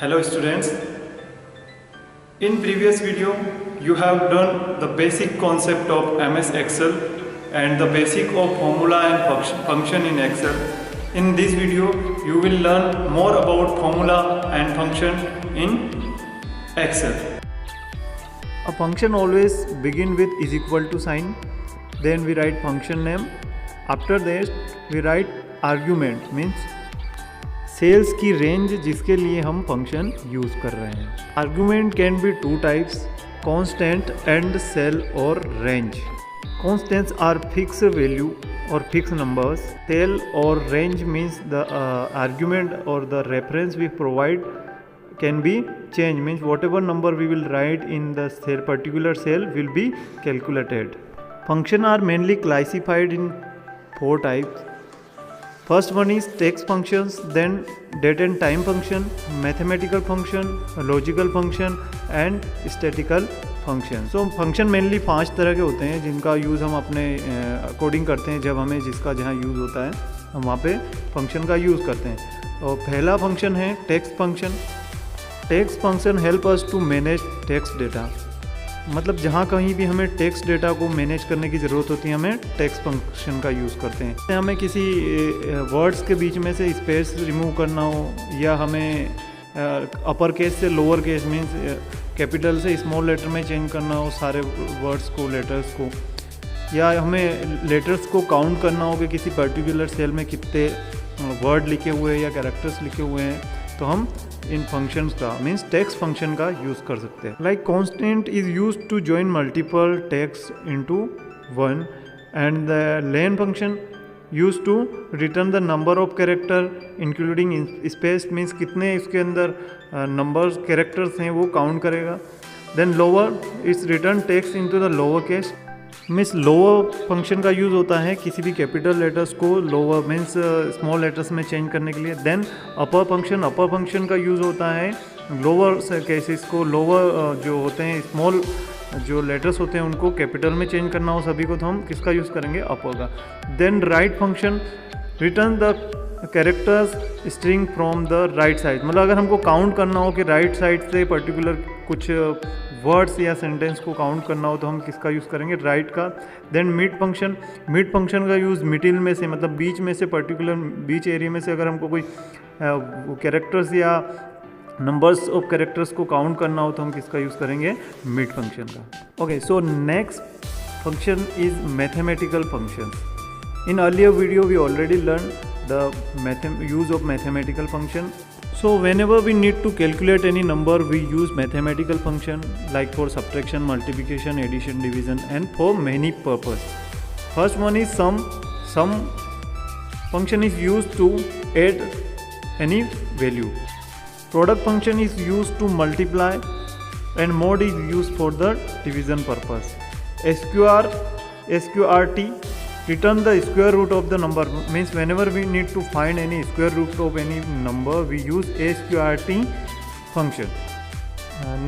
Hello students, in previous video you have done the basic concept of MS Excel and the basic of formula and function in Excel. In this video you will learn more about formula and function in Excel. A function always begin with is equal to sign, then we write function name, after that we write argument means cells की range जिसके लिए हम function use कर रहे हैं. Argument can be two types, constant and cell और range. Constants are fix value और fix numbers. Cell और रेंज मीन्स द आर्गूमेंट और the reference we provide can be changed means whatever number we will write in the cell, particular cell will be calculated. Function are mainly classified in four types. First one is text functions, then date and time function, mathematical function, logical function and statistical function. So function mainly 5 तरह के होते हैं जिनका use हम अपने according करते हैं. जब हमें जिसका जहाँ यूज़ होता है हम वहाँ पे फंक्शन का यूज़ करते हैं. और पहला फंक्शन है text function. Text function help us to manage text data. मतलब जहाँ कहीं भी हमें टेक्स्ट डेटा को मैनेज करने की ज़रूरत होती है हमें टेक्स्ट फंक्शन का यूज़ करते हैं. हमें किसी वर्ड्स के बीच में से स्पेस रिमूव करना हो या हमें अपर केस से लोअर केस मीन्स कैपिटल से स्मॉल लेटर में चेंज करना हो सारे वर्ड्स को, लेटर्स को, या हमें लेटर्स को काउंट करना हो कि किसी पर्टिकुलर सेल में कितने वर्ड लिखे हुए हैं या कैरेक्टर्स लिखे हुए हैं, तो हम इन फंक्शंस का मीन्स टेक्स्ट फंक्शन का यूज़ कर सकते हैं. Like constant is used to join multiple text into one and the len function used to return the number of character including space means कितने इसके अंदर नंबर्स कैरेक्टर्स हैं वो काउंट करेगा. Then lower its return text into the lower case means lower function का use होता है किसी भी कैपिटल लेटर्स को लोअर मीन्स स्मॉल लेटर्स में चेंज करने के लिए. देन अपर फंक्शन का यूज़ होता है लोअर केसेस को, लोअर जो होते हैं स्मॉल जो लेटर्स होते हैं उनको कैपिटल में चेंज करना हो सभी को, तो हम किसका यूज़ करेंगे, अपर का. Then right function return the characters string from the right side. मतलब अगर हमको काउंट करना हो कि राइट साइड से पर्टिकुलर कुछ वर्ड्स या सेंटेंस को काउंट करना हो तो हम किसका यूज़ करेंगे, राइट का. देन मिड फंक्शन का यूज़ मिडिल में से मतलब बीच में से पर्टिकुलर बीच एरिया में से अगर हमको कोई कैरेक्टर्स या नंबर्स ऑफ कैरेक्टर्स को काउंट करना हो तो हम किसका यूज़ करेंगे, मिड फंक्शन का. Okay, so next function is mathematical function. In earlier video we already learn the use of mathematical function. So whenever we need to calculate any number we use mathematical function like for subtraction, multiplication, addition, division and for many purpose. First one is sum. Sum function is used to add any value. Product function is used to multiply and mod is used for the division purpose. SQRT return the square root of the number means whenever we need to find any square root of any number we use SQRT function.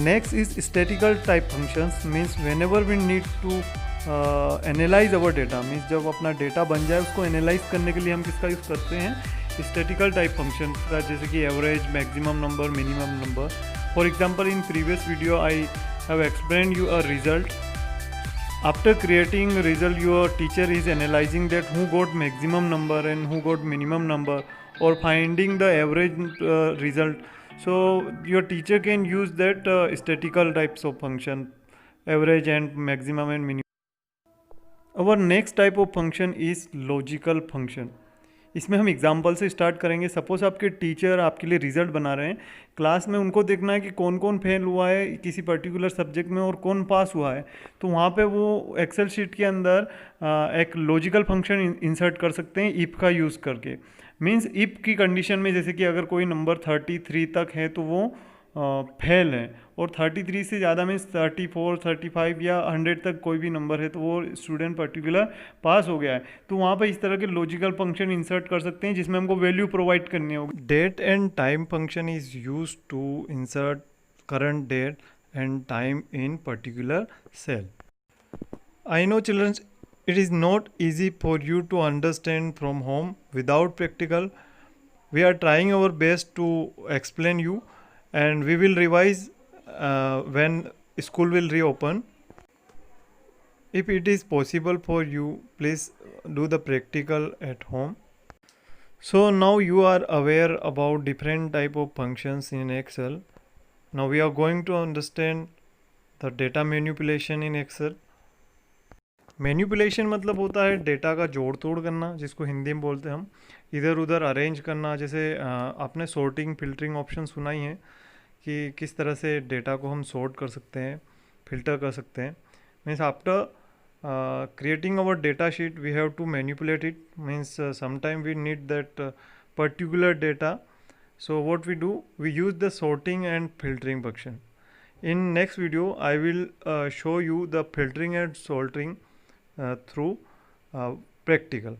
Next is statistical type functions means whenever we need to analyze our data means जब अपना data बन जाए उसको analyse करने के लिए हम किसका यूज़ करते हैं, स्टैटिकल टाइप फंक्शन का, जैसे कि average, maximum number, minimum number. For example in previous video I have explained you a result. After creating result, your teacher is analyzing that who got maximum number and who got minimum number or finding the average result. So your teacher can use that statistical types of function, average and maximum and minimum. Our next type of function is logical function. इसमें हम example से start करेंगे. Suppose आपके teacher आपके लिए result बना रहे हैं क्लास में, उनको देखना है कि कौन कौन फेल हुआ है किसी पर्टिकुलर सब्जेक्ट में और कौन पास हुआ है. तो वहाँ पे वो एक्सेल शीट के अंदर एक लॉजिकल फंक्शन इंसर्ट कर सकते हैं इफ़ का यूज़ करके. मींस इफ़ की कंडीशन में जैसे कि अगर कोई नंबर 33 तक है तो वो फेल है और 33 से ज़्यादा मीन्स 34, 35 या 100 तक कोई भी नंबर है तो वो स्टूडेंट पर्टिकुलर पास हो गया है. तो वहाँ पर इस तरह के लॉजिकल फंक्शन इंसर्ट कर सकते हैं जिसमें हमको वैल्यू प्रोवाइड करनी होगी. Date and time function is use to insert current date and time in particular cell. I know children it is not easy for you to understand from home without practical. We are trying our best to explain you and we will revise when school will reopen. If it is possible for you, please do the practical at home. So now you are aware about different type of functions in Excel. Now we are going to understand the data manipulation in Excel. Manipulation मतलब होता है data का जोड़ तोड़ करना, जिसको हिंदी में बोलते हैं हम इधर उधर अरेंज करना। जैसे आपने सॉर्टिंग फिल्टरिंग ऑप्शन सुना ही है कि किस तरह से डेटा को हम सॉर्ट कर सकते हैं, फिल्टर कर सकते हैं। Means after creating our data sheet we have to manipulate it, means sometime we need that particular data. So what we do, we use the sorting and filtering function. In next video I will show you the filtering and sorting through practical.